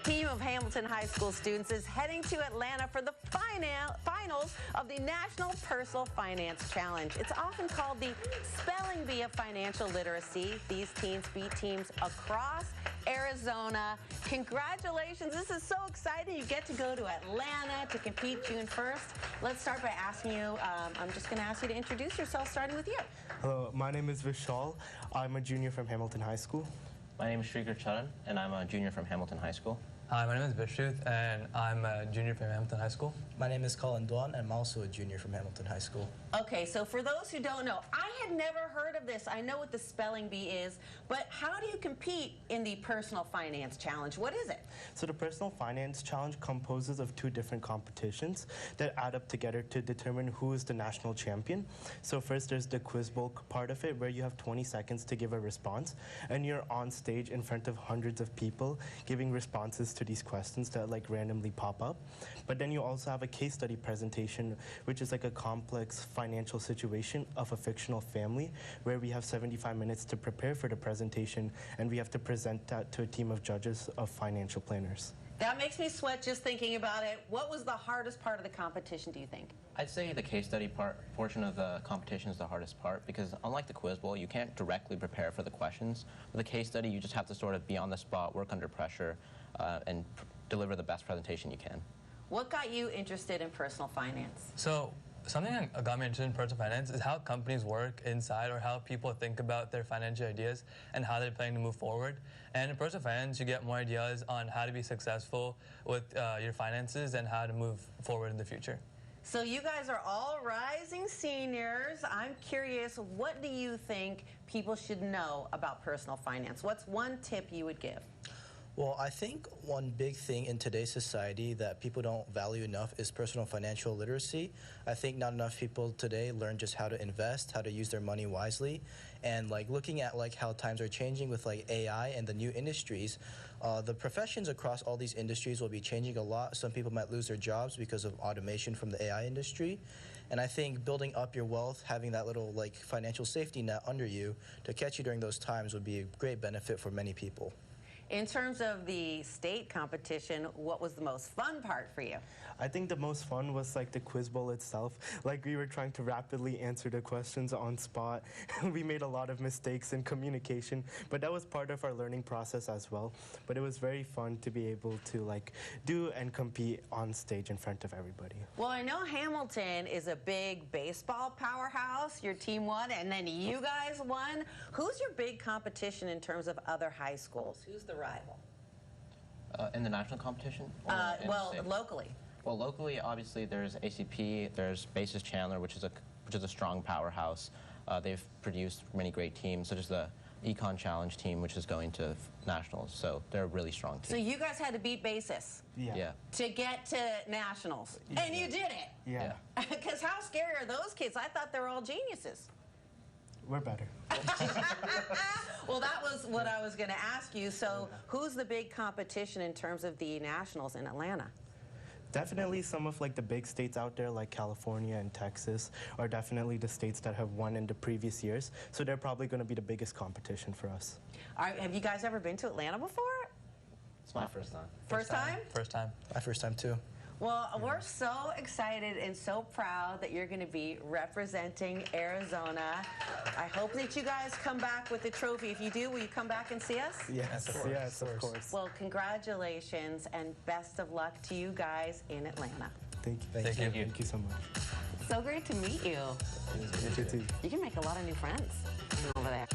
team of Hamilton High School students is heading to Atlanta for the finals of the National Personal Finance Challenge. It's often called the spelling bee of financial literacy. These teens beat teams across Arizona. Congratulations. This is so exciting. You get to go to Atlanta to compete June 1st. Let's start by asking you, I'm just going to ask you to introduce yourself, starting with you. Hello, my name is Vishal. I'm a junior from Hamilton High School. My name is Shrikar Charan, and I'm a junior from Hamilton High School. Hi, my name is Vishruth, and I'm a junior from Hamilton High School. My name is Colin Duan, and I'm also a junior from Hamilton High School. Okay, so for those who don't know, I had never heard of this. I know what the spelling bee is, but how do you compete in the Personal Finance Challenge? What is it? So the Personal Finance Challenge composes of two different competitions that add up together to determine who is the national champion. So first there's the quiz bowl part of it, where you have 20 seconds to give a response, and you're on stage in front of hundreds of people giving responses to these questions that like randomly pop up. But then you also have a case study presentation, which is like a complex financial situation of a fictional family, where we have 75 minutes to prepare for the presentation, and we have to present that to a team of judges of financial planners. That makes me sweat just thinking about it. What was the hardest part of the competition, do you think? I'd say the case study portion of the competition is the hardest part, because unlike the quiz bowl, you can't directly prepare for the questions. With the case study, you just have to sort of be on the spot, work under pressure, and deliver the best presentation you can. What got you interested in personal finance? So something that got me interested in personal finance is how companies work inside, or how people think about their financial ideas and how they're planning to move forward. And in personal finance, you get more ideas on how to be successful with your finances and how to move forward in the future. So you guys are all rising seniors. I'm curious, what do you think people should know about personal finance? What's one tip you would give? Well, I think one big thing in today's society that people don't value enough is personal financial literacy. I think not enough people today learn just how to invest, how to use their money wisely, and like looking at like how times are changing with like AI and the new industries, the professions across all these industries will be changing a lot. Some people might lose their jobs because of automation from the AI industry. And I think building up your wealth, having that little like financial safety net under you to catch you during those times would be a great benefit for many people. In terms of the state competition, what was the most fun part for you? I think the most fun was like the quiz bowl itself. Like we were trying to rapidly answer the questions on spot. We made a lot of mistakes in communication, but that was part of our learning process as well. But it was very fun to be able to like do and compete on stage in front of everybody. Well, I know Hamilton is a big baseball powerhouse. Your team won, and then you guys won. Who's your big competition in terms of other high schools? Who's the rival? In the national competition? Well, locally. Well, locally, obviously, there's ACP, there's Basis Chandler, which is a strong powerhouse. They've produced many great teams, such as the Econ Challenge team, which is going to nationals. So they're a really strong team. So you guys had to beat Basis to get to nationals, and you did it. Yeah. Because how scary are those kids? I thought they were all geniuses. We're better. Well, that was what I was going to ask you. So who's the big competition in terms of the nationals in Atlanta? Definitely some of like the big states out there like California and Texas are definitely the states that have won in the previous years. So they're probably going to be the biggest competition for us. All right, have you guys ever been to Atlanta before? It's my first time. First time? First time. My first time too. Well, we're so excited and so proud that you're going to be representing Arizona. I hope that you guys come back with the trophy. If you do, will you come back and see us? Yes, of course. Well, congratulations and best of luck to you guys in Atlanta. Thank you. Thank you so much. So great to meet you. You too. You can make a lot of new friends over there.